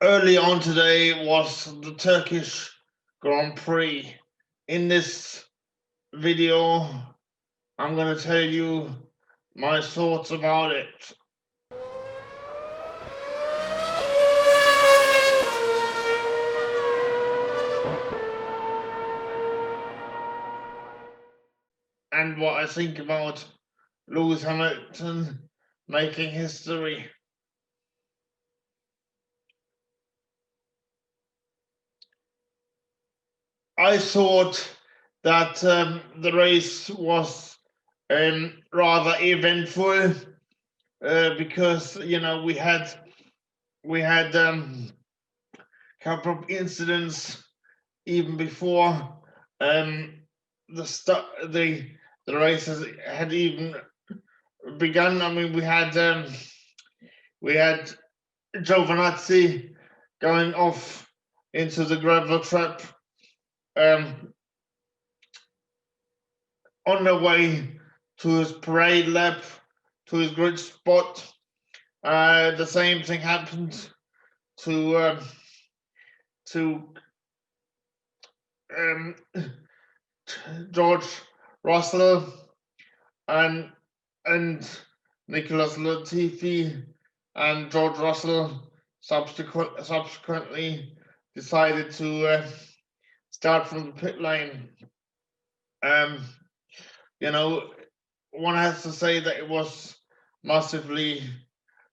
Early on today was the Turkish Grand Prix. In this video, I'm going to tell you my thoughts about it. And what I think about Lewis Hamilton making history. I thought that the race was rather eventful because we had couple of incidents even before the races had even begun. I mean, we had Giovinazzi going off into the gravel trap on the way to his parade lap, to his grid spot. The same thing happened to George Russell and Nicholas Latifi, and George Russell subsequently decided to start from the pit lane. One has to say that it was massively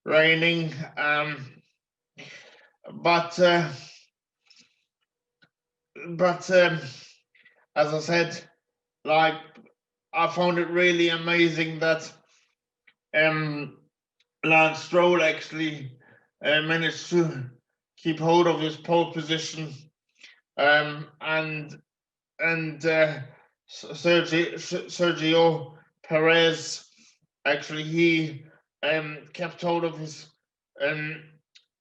raining, but as I said, like, I found it really amazing that Lance Stroll actually managed to keep hold of his pole position, and Sergio Perez actually he kept hold of his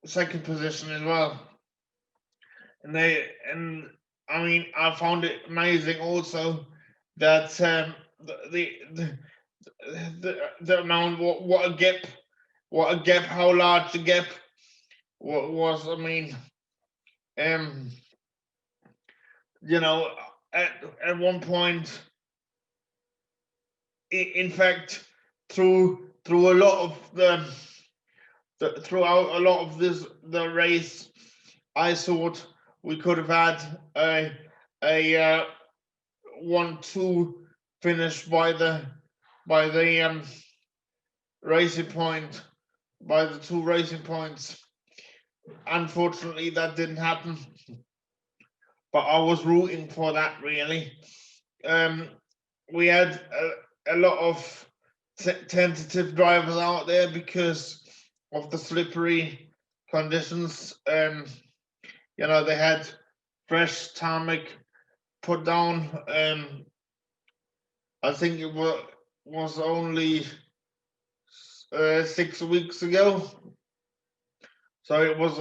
second position as well. And I mean, I found it amazing also that the amount, what a gap, how large the gap was. I mean, at one point, in fact, through a lot of throughout a lot of the race, I thought we could have had a 1-2 finish by the racing point, by the two racing points. Unfortunately, that didn't happen, but I was rooting for that, really. We had a lot of tentative drivers out there because of the slippery conditions. They had fresh tarmac put down. I think it was only 6 weeks ago, so it was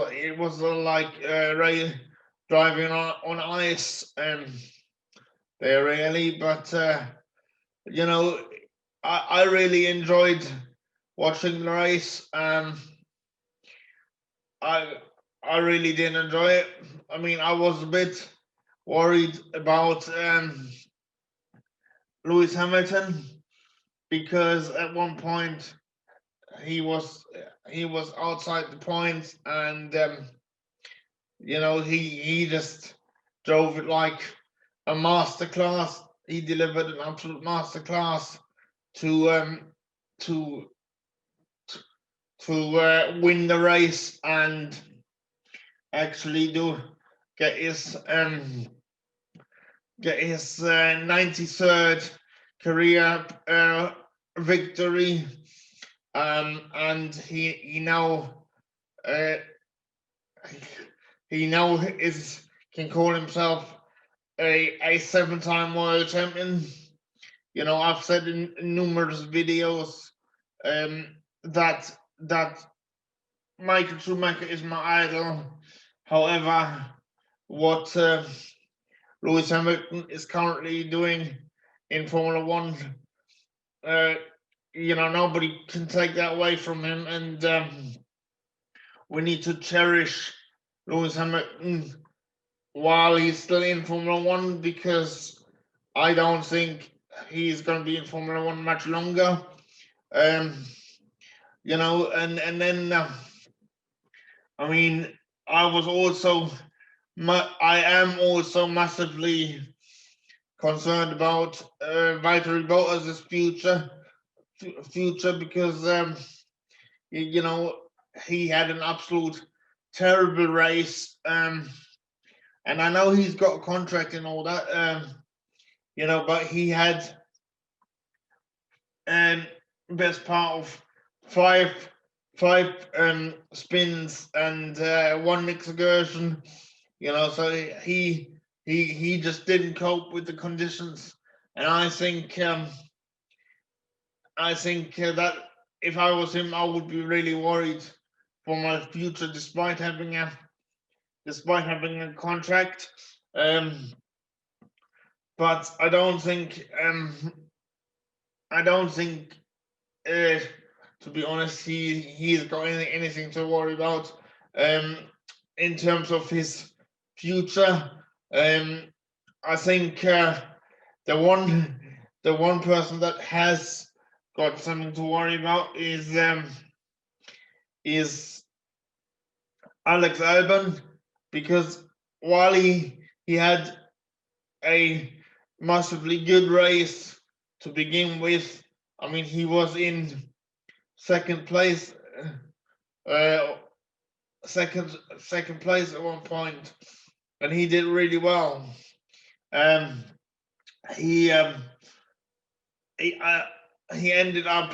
like driving on ice there, really. But I really enjoyed watching the race. I really did enjoy it. I mean, I was a bit worried about Lewis Hamilton, because at one point he was outside the points, and he just drove it like a masterclass. He delivered an absolute masterclass to win the race and actually get his 93rd career victory, and he now can call himself a 7-time world champion. I've said in numerous videos that Michael Schumacher is my idol. However, what Lewis Hamilton is currently doing in Formula One, nobody can take that away from him. And we need to cherish Lewis Hamilton while he's still in Formula One, because I don't think he's going to be in Formula One much longer. You know, and then I mean, I am also massively concerned about Valtteri Bottas' future, because you know, he had an absolute terrible race, and I know he's got a contract and all that, you know, but he had best part of five spins and one mixed excursion, you know, so he just didn't cope with the conditions, and I think that if I was him, I would be really worried for my future, despite having a contract. But I don't think to be honest, he's got anything to worry about in terms of his future. I think the one person that has got something to worry about is Alex Albon, because while he had a massively good race to begin with, I mean, he was in second place at one point, and he did really well. He ended up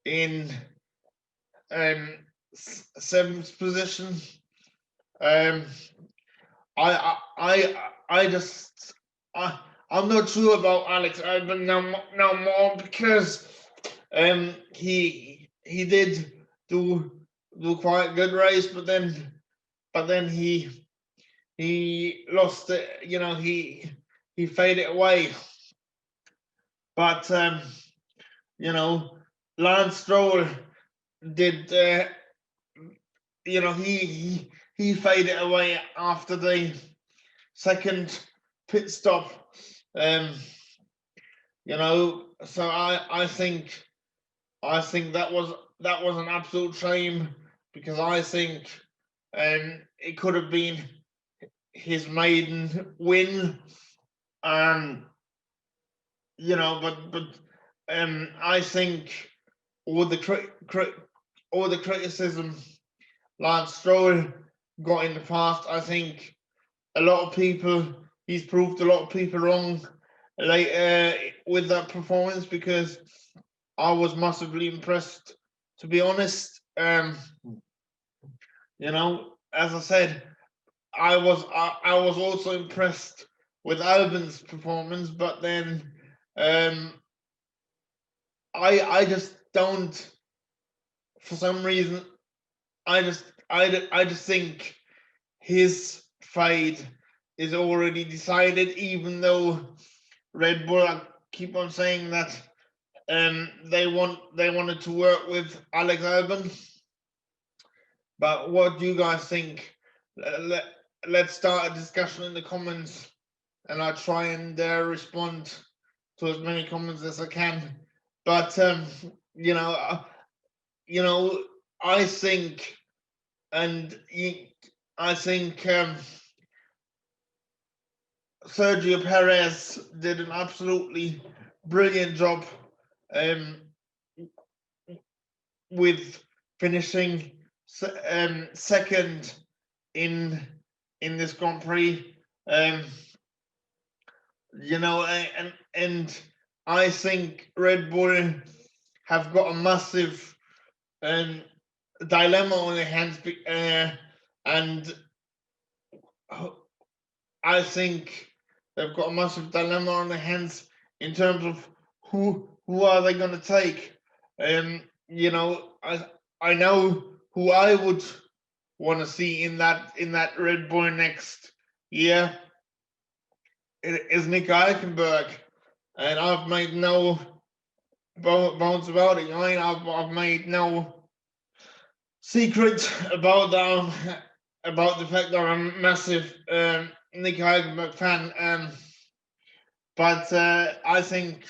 in seventh position. I'm not sure about Alex Albon now more, because he did do quite a good race, but then he lost it, you know, he faded away. But you know, Lance Stroll did you know, he faded away after the second pit stop. You know, so I think that was an absolute shame, because I think it could have been his maiden win, you know, but I think all the criticism Lance Stroll got in the past, I think he's proved a lot of people wrong with that performance, because I was massively impressed, to be honest. You know, as I said, I was also impressed with Albon's performance, but then I just don't, for some reason, I just think his fate is already decided, even though Red Bull keep on saying that they wanted to work with Alex Albon. But what do you guys think? Let's start a discussion in the comments, and I'll try and respond to as many comments as I can. But you know, I think, Sergio Perez did an absolutely brilliant job with finishing second in this Grand Prix. You know, and I think Red Bull have got a massive dilemma on their hands, and I think they've got a massive dilemma on their hands in terms of who are they going to take. You know, I know who I would want to see in that Red Bull next year. It is Nico Hülkenberg, and I've made no bones about it. I mean, I've made no secret about the fact that I'm a massive Nick Heidegger fan. But I think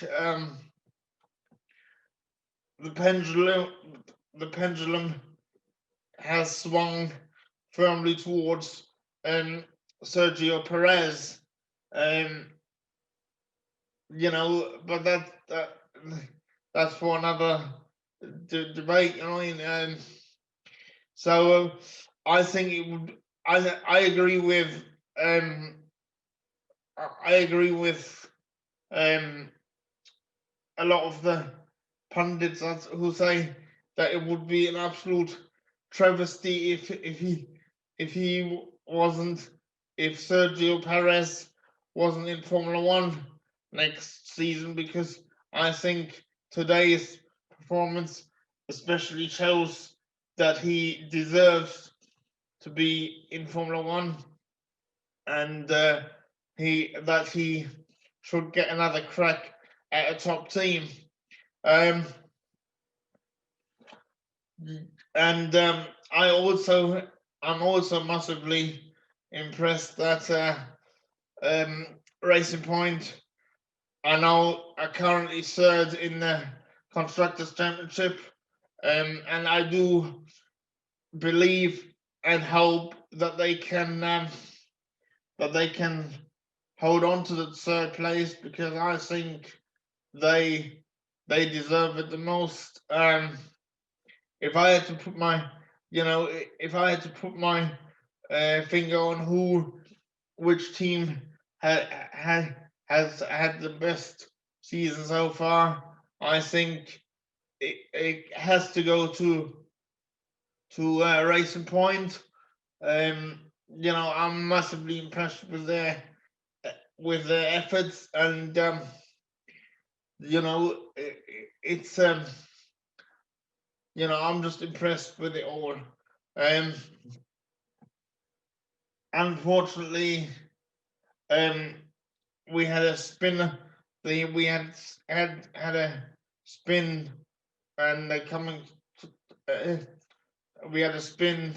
the pendulum has swung firmly towards Sergio Perez. But that's for another debate. So I think it would. I agree with. I agree with a lot of the pundits who say that it would be an absolute travesty if Sergio Perez wasn't in Formula One next season, because I think today's performance especially shows that he deserves to be in Formula One, and he should get another crack at a top team. I'm also massively impressed that Racing Point are currently third in the Constructors' Championship, and I do believe and hope that they can hold on to the third place, because I think they deserve it the most. If I had to put my finger on which team has had the best season so far, I think it has to go to Racing Point. I'm massively impressed with their efforts, and it's I'm just impressed with it all. Unfortunately, we had a spin. We had a spin, and we had a spin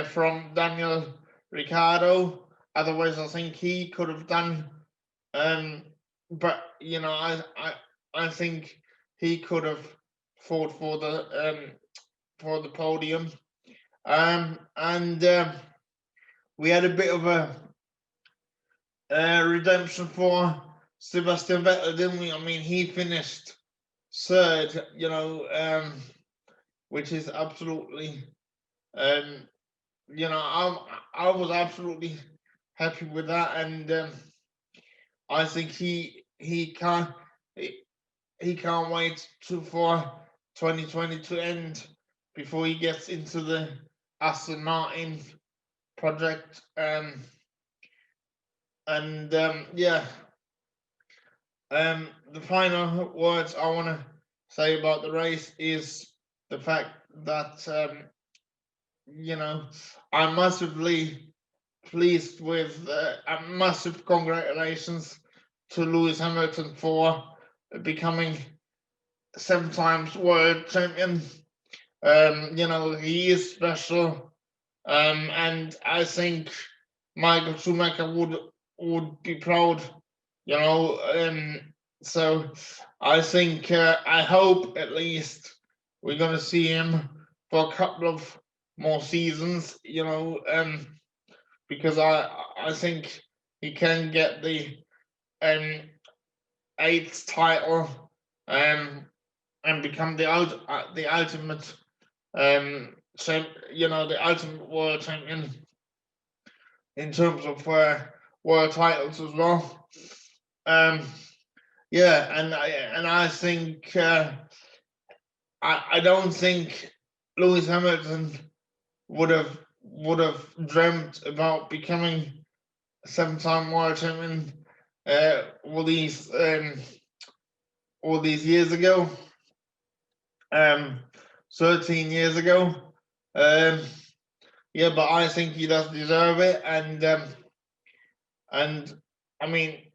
from Daniel Ricciardo. Otherwise, I think he could have done. But I think he could have fought for the podium. And we had a bit of a redemption for Sebastian Vettel, didn't we? I mean, he finished third, which is absolutely, I was absolutely happy with that, and I think he can't wait for 2020 to end before he gets into the Aston Martin project. The final words I want to say about the race is the fact that I'm massively pleased with massive congratulations to Lewis Hamilton for becoming 7 times world champion. He is special, and I think Michael Schumacher would be proud, so I think I hope at least we're going to see him for a couple of more seasons, because I think he can get the 8th title and become the ultimate the ultimate world champion in terms of world titles as well. And I think I don't think Lewis Hamilton would have dreamt about becoming a 7-time world champion all these years ago, 13 years ago. But I think he does deserve it, and I mean,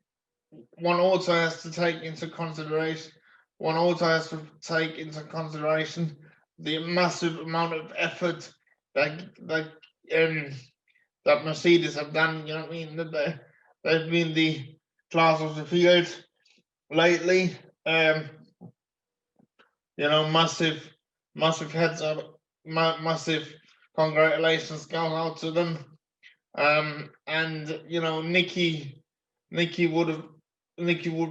one also has to take into consideration the massive amount of effort that Mercedes have done. You know what I mean? That they've been the class of the field lately. You know, massive heads up, massive congratulations go out to them. And you know, Nikki would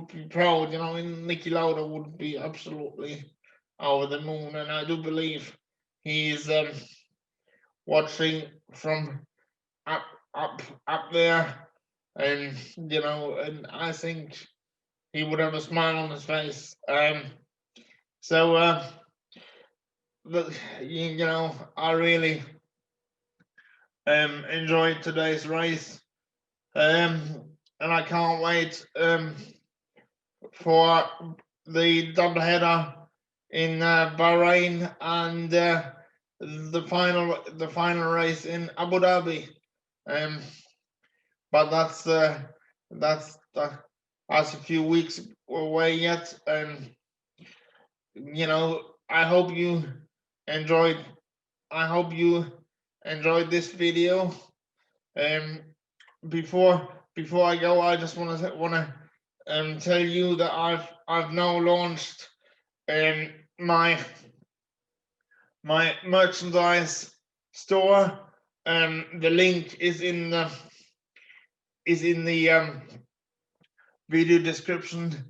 be proud. You know, and Nikki Lauda would be absolutely over the moon, and I do believe he's watching from up there, and you know, and I think he would have a smile on his face. So you know, I really enjoyed today's race, and I can't wait for the doubleheader in Bahrain and the final race in Abu Dhabi. But that's a few weeks away yet. You know, I hope you enjoyed this video. Before I go, I just want to tell you that I've now launched my merchandise store. The link is in the video description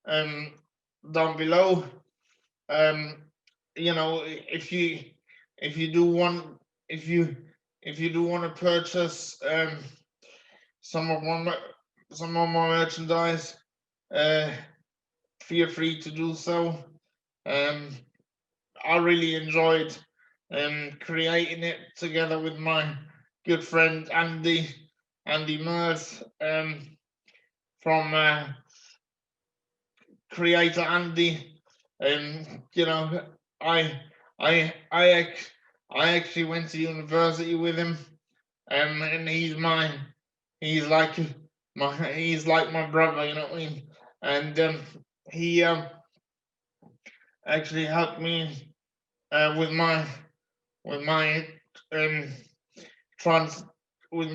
down below. You know, if you do want to purchase some of my merchandise, feel free to do so. I really enjoyed creating it together with my good friend Andy Mers, from creator Andy. You know, I actually went to university with him, and he's like my brother, you know what I mean? And he actually helped me with my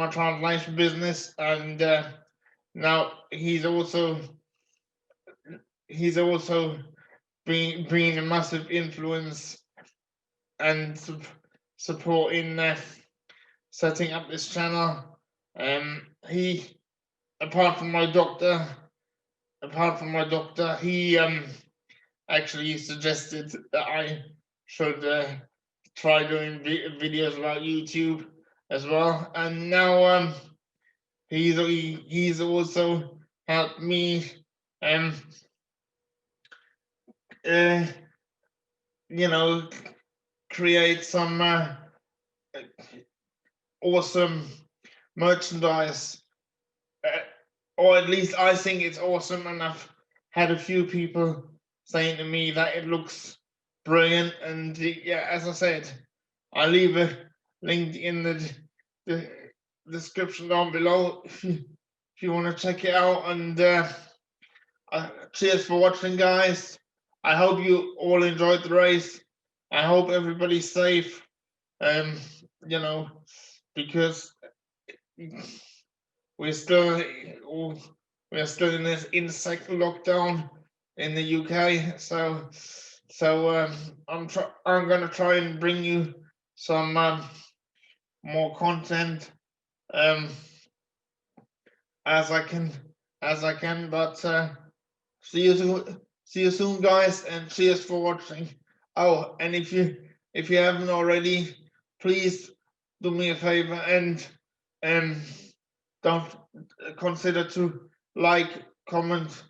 translation business, and now he's also been a massive influence and support in setting up this channel. He, apart from my doctor, he actually suggested that I should try doing videos about YouTube as well, and now he's also helped me you know, create some awesome merchandise, or at least I think it's awesome, and I've had a few people saying to me that it looks brilliant. And yeah, as I said, I'll leave a link in the description down below if you want to check it out. And cheers for watching, guys. I hope you all enjoyed the race. I hope everybody's safe. You know, because we're still in this insect lockdown in the UK. So I'm gonna try and bring you some more content as I can. But see you soon, guys, and cheers for watching. Oh, and if you haven't already, please do me a favor and don't consider to like, comment,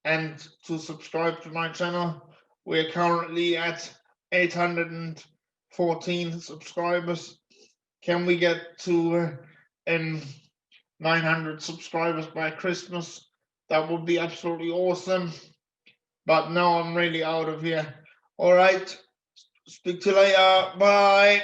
and to subscribe to my channel. We're currently at 814 subscribers. Can we get to 900 subscribers by Christmas? That would be absolutely awesome. But now I'm really out of here. All right, speak to you later. Bye.